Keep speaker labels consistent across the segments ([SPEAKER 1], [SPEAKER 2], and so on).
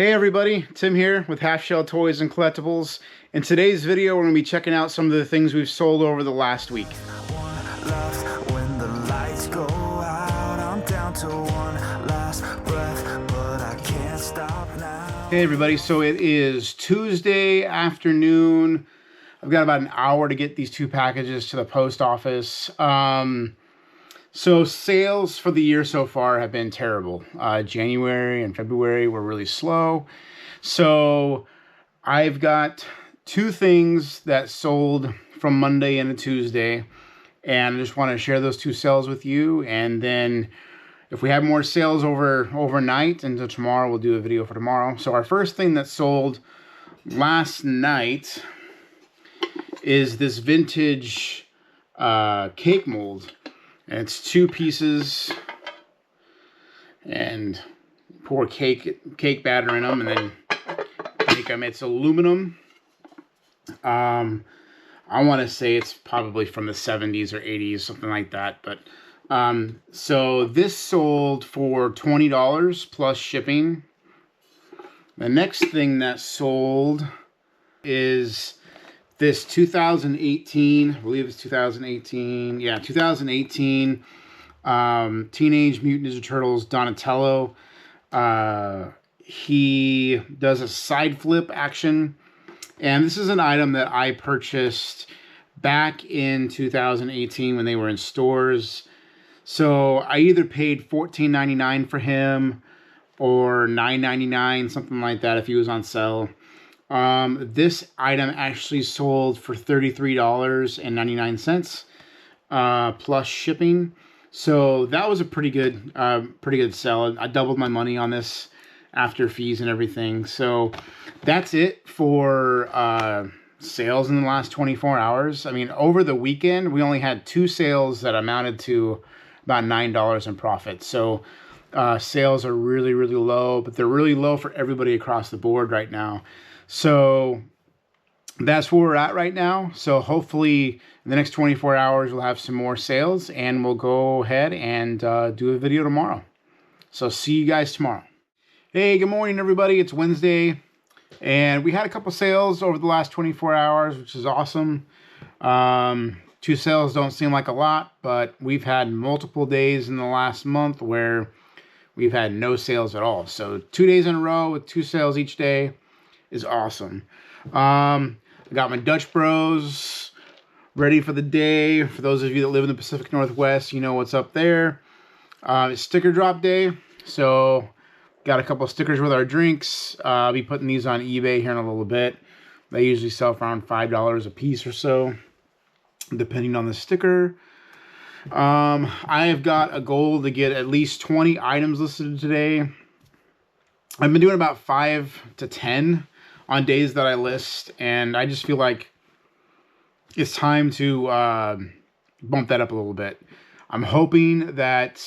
[SPEAKER 1] Hey everybody, Tim here with Halfshelltoys and Collectibles. In today's video, we're going to be checking out some of the things we've sold over the last week. Hey everybody, so it is Tuesday afternoon. I've got about an hour to get these two packages to the post office. So sales for the year so far have been terrible. January and February were really slow. So I've got two things that sold from Monday into Tuesday, and I just want to share those two sales with you. And then if we have more sales overnight until tomorrow, we'll do a video for tomorrow. So our first thing that sold last night is this vintage cake mold. And it's two pieces, and pour cake batter in them, and then make them. It's aluminum. I want to say it's probably from the 70s or 80s, something like that. But so this sold for $20 plus shipping. The next thing that sold is this 2018, I believe it's 2018. Yeah, 2018 Teenage Mutant Ninja Turtles Donatello. He does a side flip action. And this is an item that I purchased back in 2018 when they were in stores. So I either paid $14.99 for him or $9.99, something like that if he was on sale. This item actually sold for $33.99 plus shipping. So that was a pretty good sell. I doubled my money on this after fees and everything. So that's it for sales in the last 24 hours. I mean, over the weekend, we only had two sales that amounted to about $9 in profit. So sales are really, really low, but they're really low for everybody across the board right now. So that's where we're at right now. So hopefully in the next 24 hours, we'll have some more sales, and we'll go ahead and do a video tomorrow. So see you guys tomorrow. Hey, good morning, everybody. It's Wednesday, and we had a couple sales over the last 24 hours, which is awesome. Two sales don't seem like a lot, but we've had multiple days in the last month where we've had no sales at all. So 2 days in a row with two sales each day is awesome. I got my Dutch Bros ready for the day. For those of you that live in the Pacific Northwest, you know what's up there. It's sticker drop day, so got a couple of stickers with our drinks. I'll be putting these on eBay here in a little bit. They usually sell for around $5 a piece or so, depending on the sticker. I have got a goal to get at least 20 items listed today. I've been doing about 5 to 10 on days that I list, and I just feel like it's time to bump that up a little bit. I'm hoping that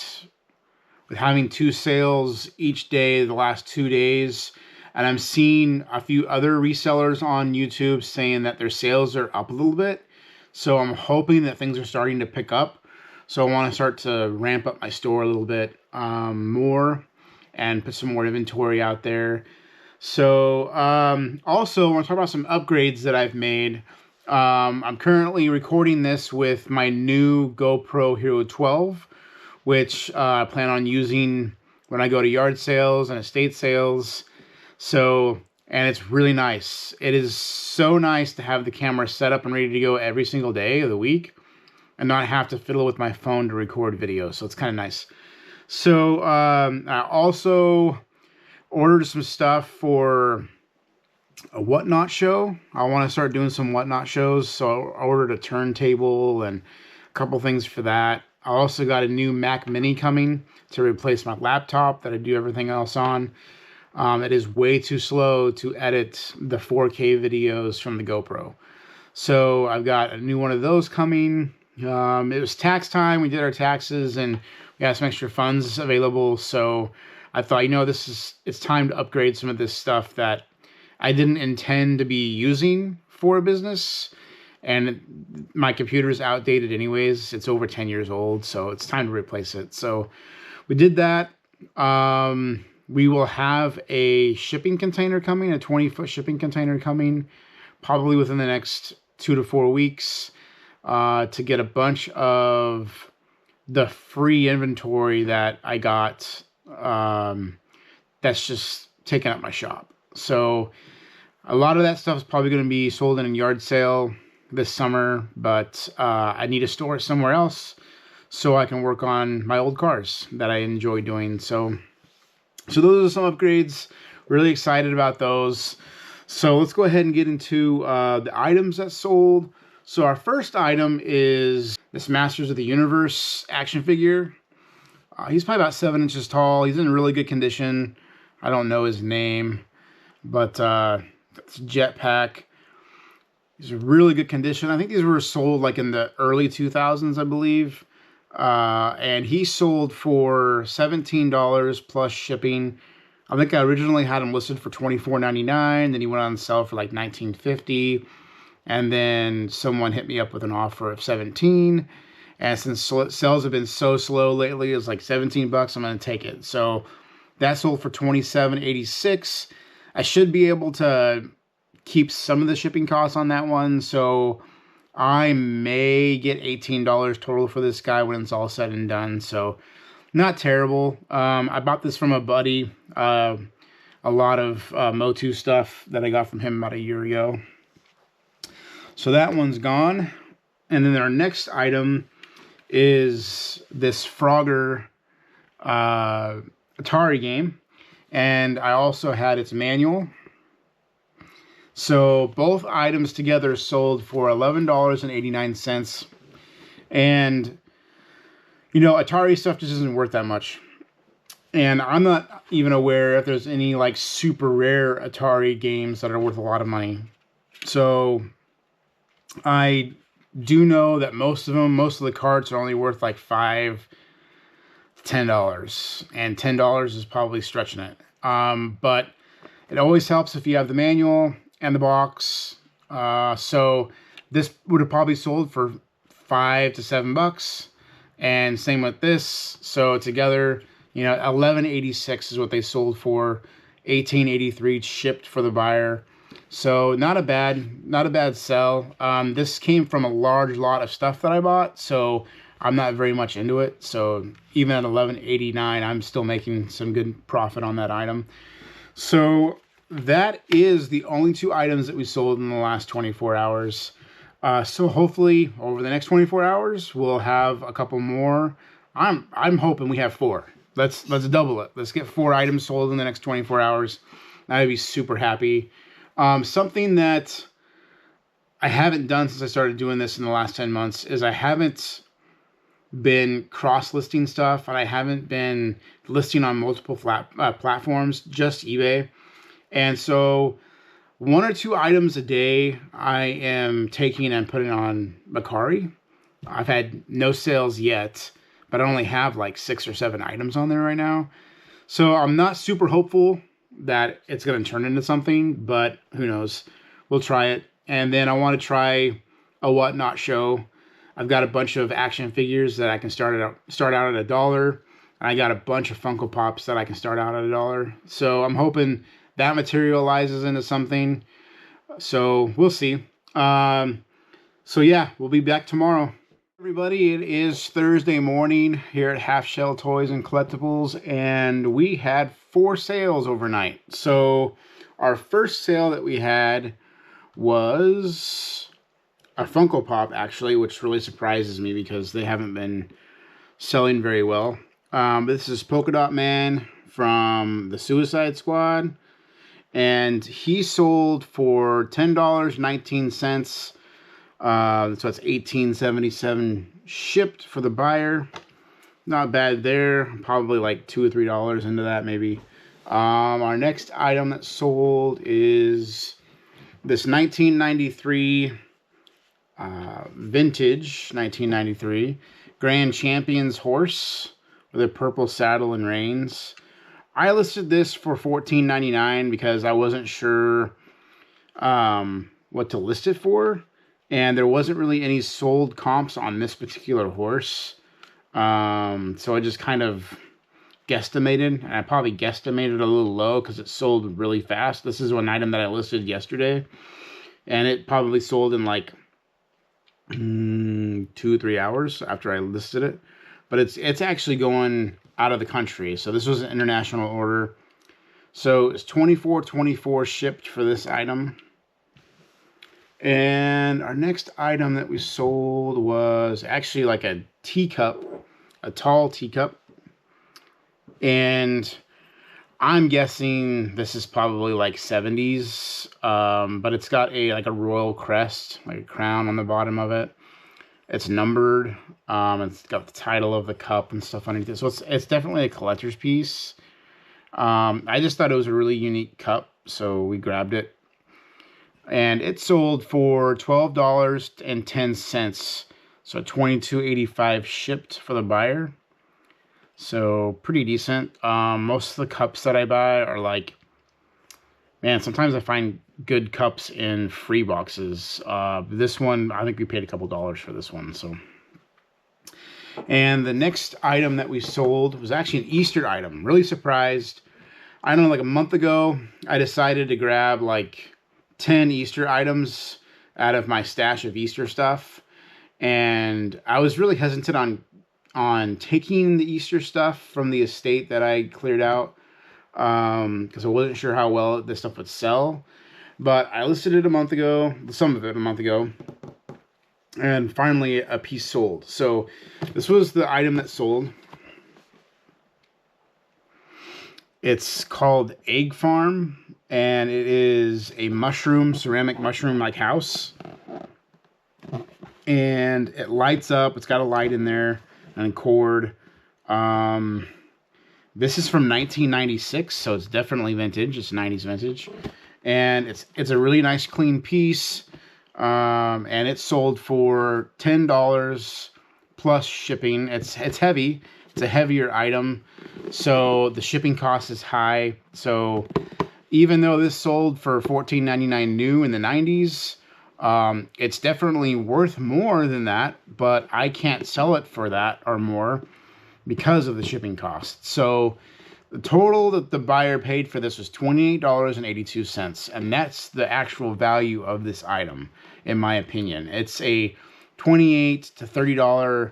[SPEAKER 1] with having two sales each day the last 2 days, and I'm seeing a few other resellers on YouTube saying that their sales are up a little bit, so I'm hoping that things are starting to pick up. So I want to start to ramp up my store a little bit more and put some more inventory out there. So also I want to talk about some upgrades that I've made. I'm currently recording this with my new GoPro Hero 12, which I plan on using when I go to yard sales and estate sales. So, and it's really nice. It is so nice to have the camera set up and ready to go every single day of the week and not have to fiddle with my phone to record videos. So it's kind of nice. So I also ordered some stuff for a Whatnot show. I want to start doing some Whatnot shows. So I ordered a turntable and a couple things for that. I also got a new Mac Mini coming to replace my laptop that I do everything else on. It is way too slow to edit the 4K videos from the GoPro. So I've got a new one of those coming. It was tax time. We did our taxes and we had some extra funds available. So I thought, it's time to upgrade some of this stuff that I didn't intend to be using for a business. And my computer is outdated anyways. It's over 10 years old, so it's time to replace it. So we did that. we will have a shipping container coming, a 20-foot shipping container coming, probably within the next 2 to 4 weeks, to get a bunch of the free inventory that I got, that's just taking up my shop. So a lot of that stuff is probably going to be sold in a yard sale this summer, but I need to store it somewhere else so I can work on my old cars that I enjoy doing. So those are some upgrades. Really excited about those. So let's go ahead and get into the items that sold. So our first item is this Masters of the Universe action figure. He's probably about 7 inches tall. He's in really good condition. I don't know his name, but that's Jetpack. He's in really good condition. I think these were sold like in the early 2000s, I believe. And he sold for $17 plus shipping. I think I originally had him listed for $24.99. Then he went on sale for like $19.50. And then someone hit me up with an offer of $17. And since sales have been so slow lately, it's like $17. I'm going to take it. So that sold for $27.86. I should be able to keep some of the shipping costs on that one. So I may get $18 total for this guy when it's all said and done. So not terrible. I bought this from a buddy. A lot of Motu stuff that I got from him about a year ago. So that one's gone. And then our next item is this Frogger Atari game. And I also had its manual. So both items together sold for $11.89. And, you know, Atari stuff just isn't worth that much. And I'm not even aware if there's any like super rare Atari games that are worth a lot of money. So I do know that most of the cards are only worth like $5 to $10. And $10 is probably stretching it. But it always helps if you have the manual and the box. So this would have probably sold for $5 to $7. And same with this. So together, you know, $11.86 is what they sold for. $18.83 shipped for the buyer. So not a bad sell. This came from a large lot of stuff that I bought, so I'm not very much into it. So even at $11.89, I'm still making some good profit on that item. So that is the only 2 items that we sold in the last 24 hours. So hopefully over the next 24 hours, we'll have a couple more. I'm hoping we have 4. Let's double it. Let's get 4 items sold in the next 24 hours. I'd be super happy. Something that I haven't done since I started doing this in the last 10 months is I haven't been cross-listing stuff, and I haven't been listing on multiple platforms, just eBay. And so 1 or 2 items a day I am taking and putting on Mercari. I've had no sales yet, but I only have like 6 or 7 items on there right now. So I'm not super hopeful that it's going to turn into something, but who knows? We'll try it. And then I want to try a Whatnot show. I've got a bunch of action figures that I can start out at $1. And I got a bunch of Funko Pops that I can start out at $1. So I'm hoping that materializes into something. So we'll see. So yeah, we'll be back tomorrow. Everybody, it is Thursday morning here at Halfshelltoys and Collectibles, and we had 4 sales overnight. So our first sale that we had was a Funko Pop, actually, which really surprises me because they haven't been selling very well. This is Polka Dot Man from the Suicide Squad, and he sold for $10.19. So that's $18.77 shipped for the buyer. Not bad there. Probably like $2 or $3 into that maybe. Our next item that sold is this 1993 vintage 1993 Grand Champions horse with a purple saddle and reins. I listed this for $14.99 because I wasn't sure what to list it for. And there wasn't really any sold comps on this particular horse. So I just kind of guesstimated, and I probably guesstimated a little low because it sold really fast. This is one item that I listed yesterday, and it probably sold in like 2 or 3 hours after I listed it. But it's actually going out of the country, so this was an international order. So it's $24.24 shipped for this item. And our next item that we sold was actually like a teacup, a tall teacup. And I'm guessing this is probably like 70s, but it's got like a royal crest, like a crown on the bottom of it. It's numbered. It's got the title of the cup and stuff underneath it. So it's definitely a collector's piece. I just thought it was a really unique cup, so we grabbed it. And it sold for $12.10, so $22.85 shipped for the buyer. So pretty decent. Most of the cups that I buy are like, man, sometimes I find good cups in free boxes. This one, I think we paid a couple dollars for this one. So, and the next item that we sold was actually an Easter item. Really surprised. I don't know, like a month ago, I decided to grab like 10 Easter items out of my stash of Easter stuff. And I was really hesitant on taking the Easter stuff from the estate that I cleared out, because I wasn't sure how well this stuff would sell. But I listed it a month ago, some of it a month ago, and finally a piece sold. So this was the item that sold. It's called Egg Farm, and it is a ceramic mushroom like house. And it lights up. It's got a light in there and cord. This is from 1996, so it's definitely vintage. It's 90s vintage. And it's a really nice clean piece. And it sold for $10 plus shipping. It's heavy. It's a heavier item, so the shipping cost is high. So even though this sold for $14.99 new in the 90s, it's definitely worth more than that, but I can't sell it for that or more because of the shipping cost. So the total that the buyer paid for this was $28.82, and that's the actual value of this item, in my opinion. It's a $28 to $30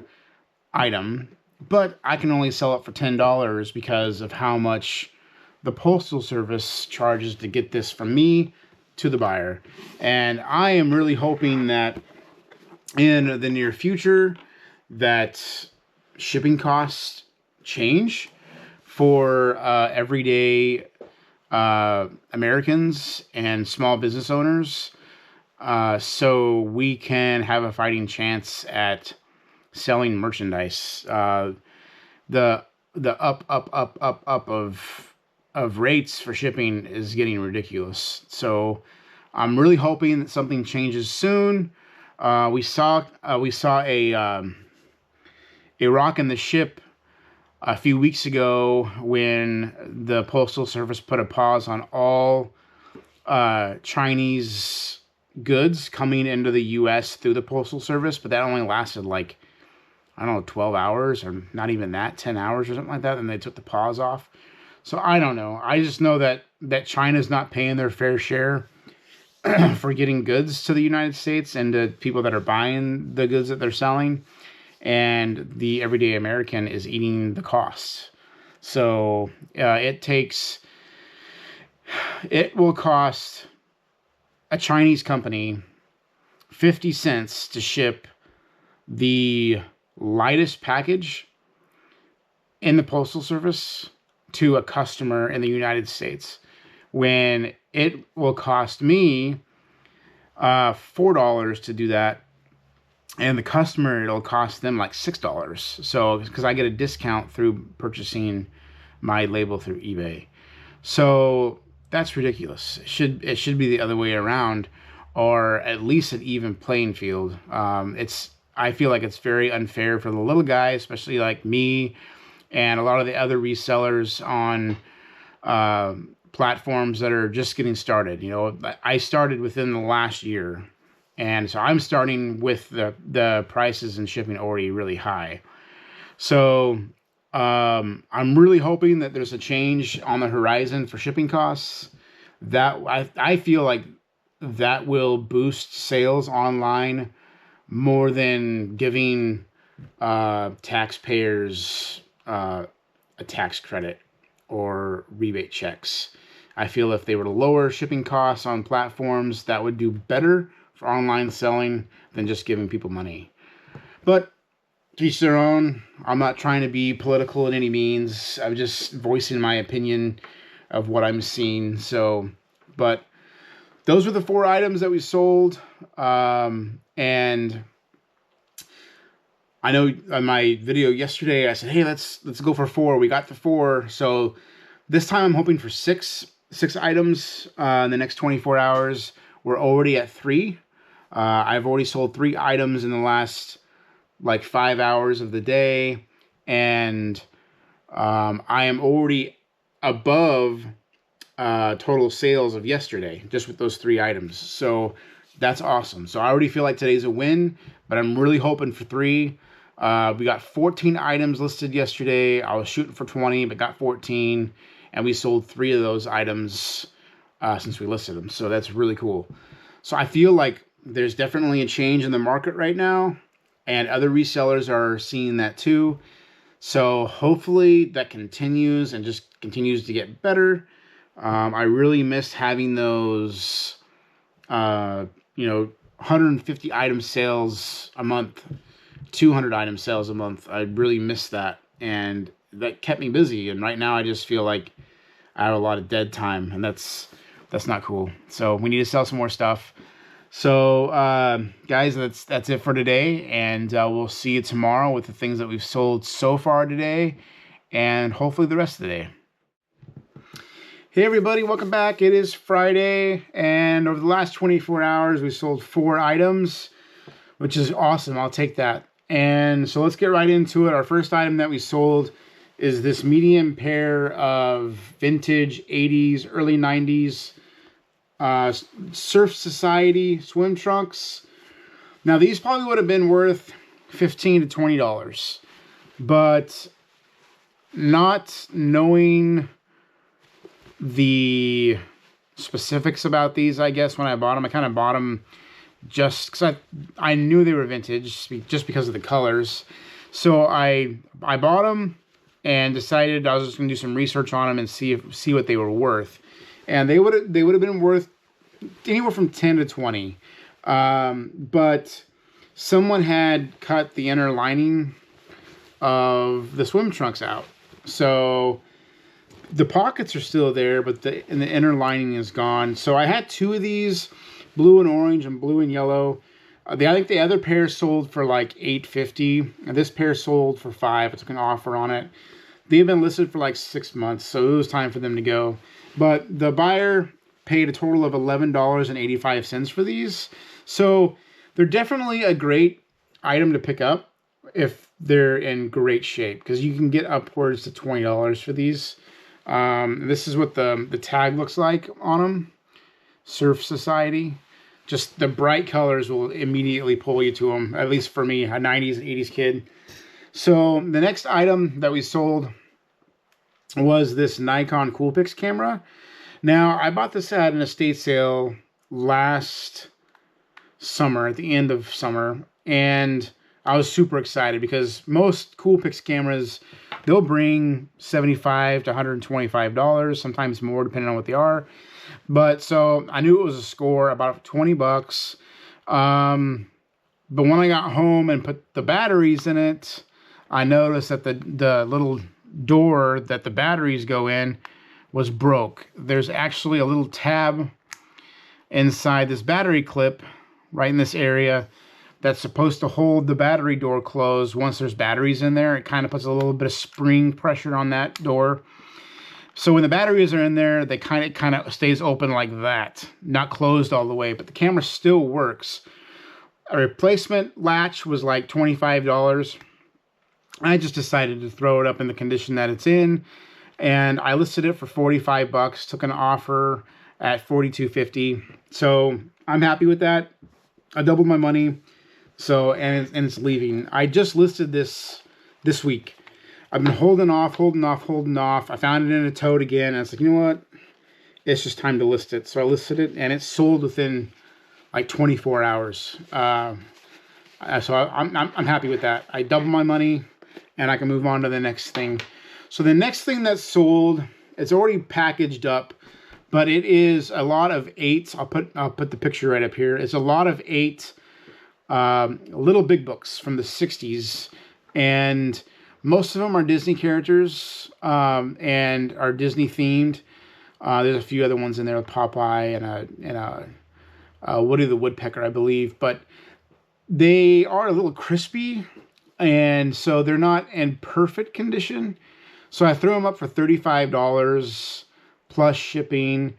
[SPEAKER 1] item, but I can only sell it for $10 because of how much the Postal Service charges to get this from me to the buyer. And I am really hoping that in the near future that shipping costs change for everyday Americans and small business owners, so we can have a fighting chance at selling merchandise. The up of rates for shipping is getting ridiculous. So I'm really hoping that something changes soon. We saw a rock in the ship a few weeks ago when the Postal Service put a pause on all Chinese goods coming into the U.S. through the Postal Service, but that only lasted like, I don't know, 12 hours or not even that, 10 hours or something like that. And they took the pause off. So I don't know. I just know that China's not paying their fair share for getting goods to the United States and to people that are buying the goods that they're selling. And the everyday American is eating the costs. So it will cost a Chinese company 50 cents to ship the lightest package in the Postal Service to a customer in the United States, when it will cost me $4 to do that, and the customer, it'll cost them like $6. So because I get a discount through purchasing my label through eBay. So that's ridiculous. It should be the other way around, or at least an even playing field. I feel like it's very unfair for the little guy, especially like me and a lot of the other resellers on platforms that are just getting started. You know, I started within the last year, and so I'm starting with the prices and shipping already really high. So I'm really hoping that there's a change on the horizon for shipping costs. That I feel like that will boost sales online more than giving taxpayers a tax credit or rebate checks. I feel if they were to lower shipping costs on platforms, that would do better for online selling than just giving people money. But to each their own. I'm not trying to be political in any means. I'm just voicing my opinion of what I'm seeing. So, but those were the 4 items that we sold. And I know on my video yesterday, I said, hey, let's go for 4. We got the 4. So this time I'm hoping for six items in the next 24 hours. We're already at 3. I've already sold 3 items in the last like 5 hours of the day, and I am already above total sales of yesterday just with those 3 items. So that's awesome. So I already feel like today's a win, but I'm really hoping for 3. We got 14 items listed yesterday. I was shooting for 20, but got 14, and we sold 3 of those items since we listed them. So that's really cool. So I feel like there's definitely a change in the market right now, and other resellers are seeing that too. So hopefully that continues and just continues to get better. I really missed having those, 150 item sales a month, 200 item sales a month. I really missed that, and that kept me busy. And right now I just feel like I have a lot of dead time, and that's not cool. So we need to sell some more stuff. So, guys, that's it for today, and we'll see you tomorrow with the things that we've sold so far today, and hopefully the rest of the day. Hey, everybody, welcome back. It is Friday, and over the last 24 hours, we sold 4 items, which is awesome. I'll take that. And so let's get right into it. Our first item that we sold is this medium pair of vintage 80s, early 90s Surf Society swim trunks. Now these probably would have been worth $15 to $20, but not knowing the specifics about these, I guess when I bought them, I kind of bought them just because I knew they were vintage just because of the colors. So I bought them and decided I was just gonna do some research on them and see what they were worth. And they would have been worth anywhere from 10 to 20. But someone had cut the inner lining of the swim trunks out. So the pockets are still there, but the inner lining is gone. So I had 2 of these, blue and orange and blue and yellow. I think the other pair sold for like $8.50, and this pair sold for $5. I took an offer on it. They've been listed for like 6 months, so it was time for them to go. But the buyer paid a total of $11.85 for these. So they're definitely a great item to pick up if they're in great shape, because you can get upwards to $20 for these. This is what the tag looks like on them. Surf Society. Just the bright colors will immediately pull you to them, at least for me, a 90s and 80s kid. So the next item that we sold was this Nikon Coolpix camera. Now, I bought this at an estate sale last summer, at the end of summer, and I was super excited because most Coolpix cameras, they'll bring $75 to $125, sometimes more depending on what they are. But so I knew it was a score, about $20. But when I got home and put the batteries in it, I noticed that the little door that the batteries go in was broke. There's actually a little tab inside this battery clip right in this area that's supposed to hold the battery door closed. Once there's batteries in there, it kind of puts a little bit of spring pressure on that door. So when the batteries are in there, they kind of stays open like that, not closed all the way, but the camera still works. A replacement latch was like $25. I just decided to throw it up in the condition that it's in, and I listed it for $45, took an offer at $42.50. So I'm happy with that. I doubled my money. So, and it's leaving. I just listed this week. I've been holding off. I found it in a tote again. And I was like, you know what? It's just time to list it. So I listed it, and it sold within like 24 hours. So I'm happy with that. I doubled my money, and I can move on to the next thing. So the next thing that's sold, it's already packaged up, but it is a lot of 8s. I'll put the picture right up here. It's a lot of 8 little big books from the 60s, and most of them are Disney characters and are Disney themed. There's a few other ones in there with Popeye and a Woody the Woodpecker, I believe, but they are a little crispy, and so they're not in perfect condition. So I threw them up for $35 plus shipping,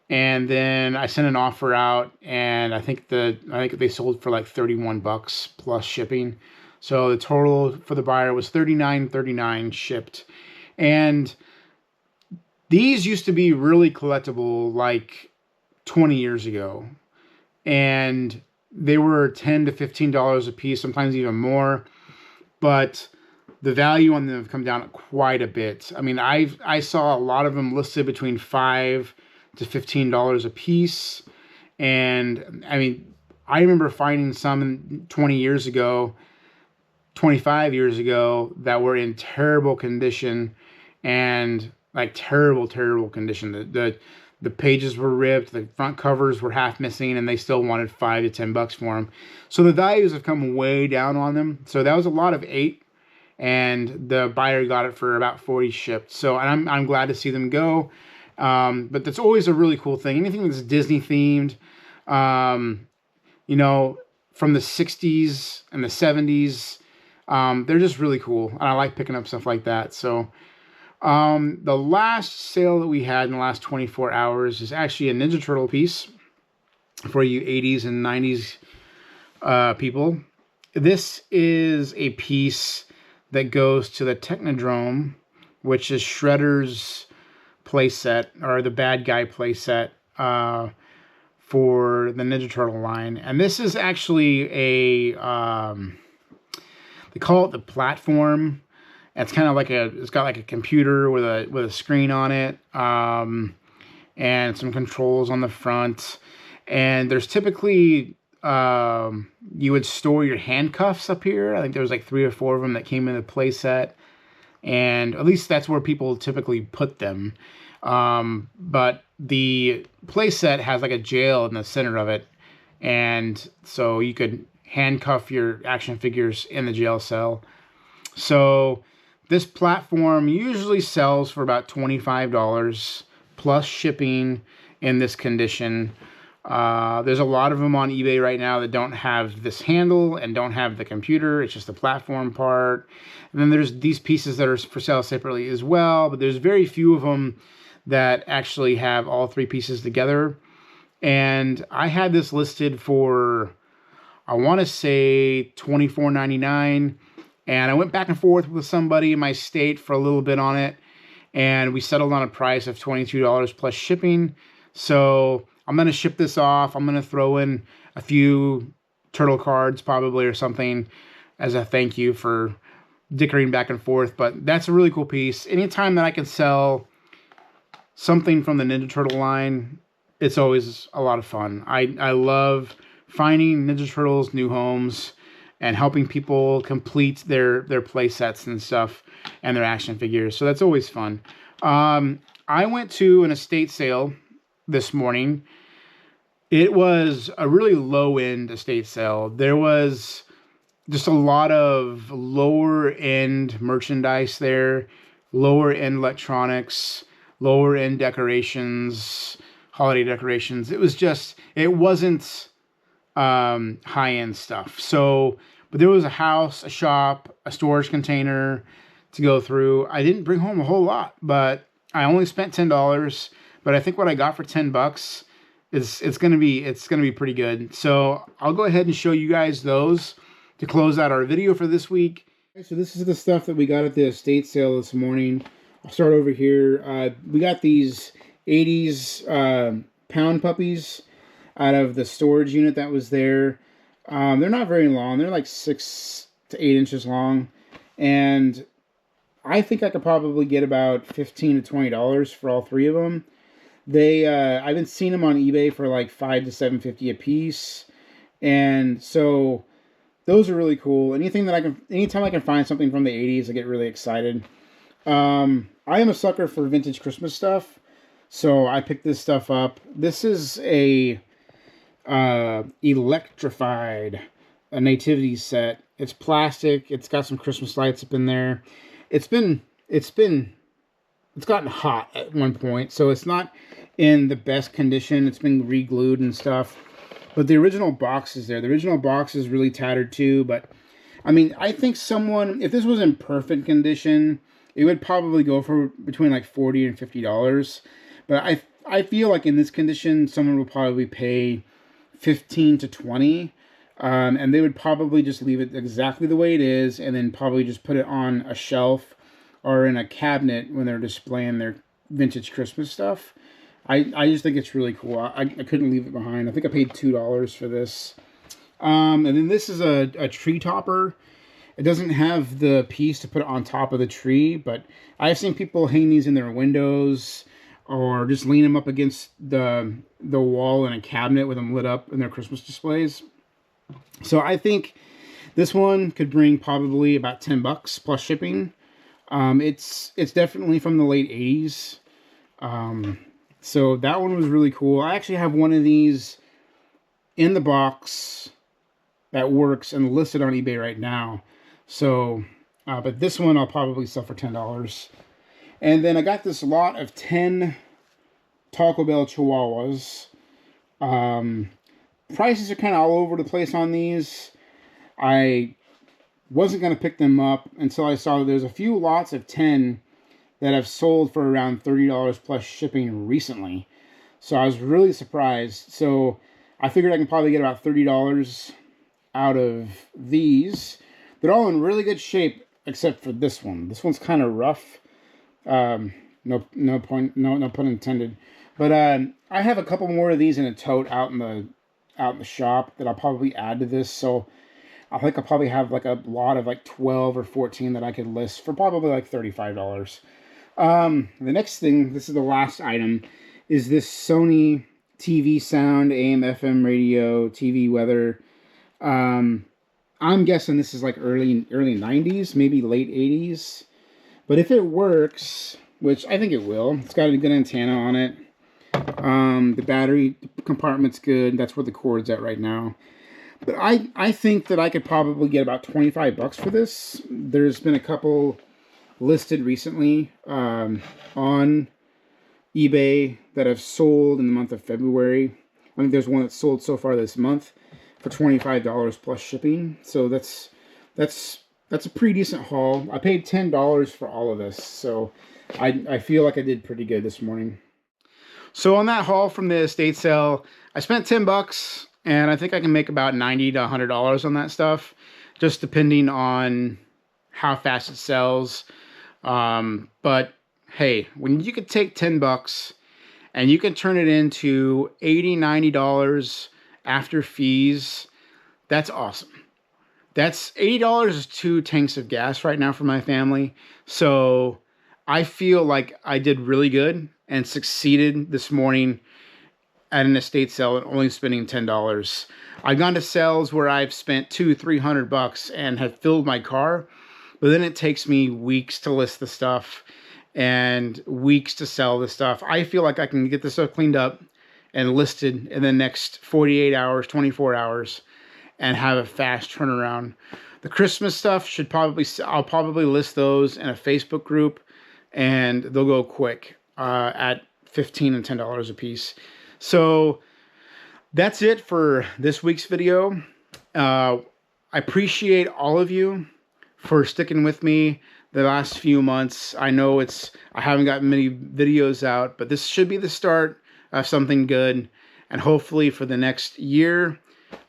[SPEAKER 1] and then I sent an offer out, and I think they sold for like $31 plus shipping. So the total for the buyer was $39.39 shipped. And these used to be really collectible like 20 years ago. And they were $10 to $15 a piece, sometimes even more. But the value on them have come down quite a bit. I mean, I saw a lot of them listed between $5 to $15 a piece. And I mean, I remember finding some 20 years ago, 25 years ago, that were in terrible condition, and like terrible condition. The pages were ripped, the front covers were half missing, and they still wanted $5 to $10 for them. So the values have come way down on them. So that was a lot of 8, and the buyer got it for about 40 shipped. So I'm glad to see them go. But that's always a really cool thing. Anything that's Disney themed, you know, from the 60s and the 70s, they're just really cool. And I like picking up stuff like that. So the last sale that we had in the last 24 hours is actually a Ninja Turtle piece for you 80s and 90s people. This is a piece that goes to the Technodrome, which is Shredder's playset, or the bad guy playset for the Ninja Turtle line. And this is actually a, they call it the platform. It's kind of like it's got like a computer with a screen on it, and some controls on the front. And there's typically, you would store your handcuffs up here. I think there was like 3 or 4 of them that came in the playset, and at least that's where people typically put them. But the playset has like a jail in the center of it, and so you could handcuff your action figures in the jail cell. So this platform usually sells for about $25 plus shipping in this condition. There's a lot of them on eBay right now that don't have this handle and don't have the computer. It's just the platform part. And then there's these pieces that are for sale separately as well, but there's very few of them that actually have all 3 pieces together. And I had this listed for, I want to say $24.99. And I went back and forth with somebody in my state for a little bit on it, and we settled on a price of $22 plus shipping. So I'm going to ship this off. I'm going to throw in a few turtle cards probably or something as a thank you for dickering back and forth. But that's a really cool piece. Anytime that I can sell something from the Ninja Turtle line, it's always a lot of fun. I love finding Ninja Turtles new homes and helping people complete their play sets and stuff and their action figures. So that's always fun. I went to an estate sale this morning. It was a really low-end estate sale. There was just a lot of lower-end merchandise there, lower-end electronics, lower-end decorations, holiday decorations. It wasn't high-end stuff. So, but there was a house, a shop, a storage container to go through. I didn't bring home a whole lot, but I only spent $10. But I think what I got for $10 is it's gonna be pretty good. So I'll go ahead and show you guys those to close out our video for this week. So this is the stuff that we got at the estate sale this morning. I'll start over here. We got these 80s pound puppies out of the storage unit that was there. They're not very long. They're like 6 to 8 inches long. And I think I could probably get about $15 to $20 for all three of them. I've been seeing them on eBay for like $5 to $7.50 a piece, and so those are really cool. Anytime I can find something from the '80s, I get really excited. I am a sucker for vintage Christmas stuff, so I picked this stuff up. This is a electrified nativity set. It's plastic. It's got some Christmas lights up in there. It's gotten hot at one point, so it's not in the best condition. It's been re-glued and stuff. But the original box is there. The original box is really tattered too, but I mean, I think if this was in perfect condition, it would probably go for between like $40 and $50. But I feel like in this condition, someone will probably pay 15 to 20, and they would probably just leave it exactly the way it is, and then probably just put it on a shelf or in a cabinet when they're displaying their vintage Christmas stuff. I just think it's really cool. I couldn't leave it behind. I think I paid $2 for this. And then this is a tree topper. It doesn't have the piece to put it on top of the tree, but I've seen people hang these in their windows or just lean them up against the wall in a cabinet with them lit up in their Christmas displays. So I think this one could bring probably about $10 plus shipping. It's definitely from the late 80s. So that one was really cool. I actually have one of these in the box that works and listed on eBay right now. So, but this one I'll probably sell for $10. And then I got this lot of 10 Taco Bell Chihuahuas. Prices are kind of all over the place on these. I wasn't going to pick them up until I saw that there's a few lots of 10 that have sold for around $30 plus shipping recently. So I was really surprised. So I figured I can probably get about $30 out of these. They're all in really good shape except for this one. This one's kind of rough. No pun intended. But I have a couple more of these in a tote out in the shop that I'll probably add to this. So I think I'll probably have like a lot of like 12 or 14 that I could list for probably like $35. The next thing, this is the last item, is this Sony TV sound, AM, FM radio, TV weather. I'm guessing this is like early 90s, maybe late 80s. But if it works, which I think it will, it's got a good antenna on it. The battery compartment's good. That's where the cord's at right now. But I think that I could probably get about $25 for this. There's been a couple listed recently on eBay that have sold in the month of February. I think there's one that's sold so far this month for $25 plus shipping. So that's a pretty decent haul. I paid $10 for all of this, so I feel like I did pretty good this morning. So on that haul from the estate sale, I spent $10, and I think I can make about $90 to $100 on that stuff, just depending on how fast it sells. But hey, when you could take $10 and you can turn it into $80, $90 after fees, that's awesome. That's $80 is 2 tanks of gas right now for my family. So I feel like I did really good and succeeded this morning at an estate sale and only spending $10. I've gone to sales where I've spent $200-300 and have filled my car, but then it takes me weeks to list the stuff and weeks to sell the stuff. I feel like I can get this stuff cleaned up and listed in the next 48 hours, 24 hours, and have a fast turnaround. The Christmas stuff I'll probably list those in a Facebook group, and they'll go quick at $15 and $10 a piece. So that's it for this week's video. I appreciate all of you for sticking with me the last few months. I know I haven't gotten many videos out, but this should be the start of something good. And hopefully for the next year,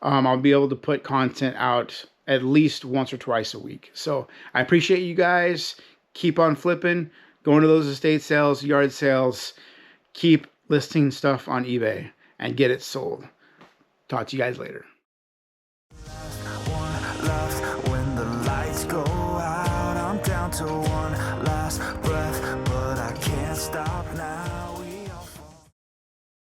[SPEAKER 1] I'll be able to put content out at least once or twice a week. So I appreciate you guys. Keep on flipping, going to those estate sales, yard sales. Keep listing stuff on eBay and get it sold. Talk to you guys later.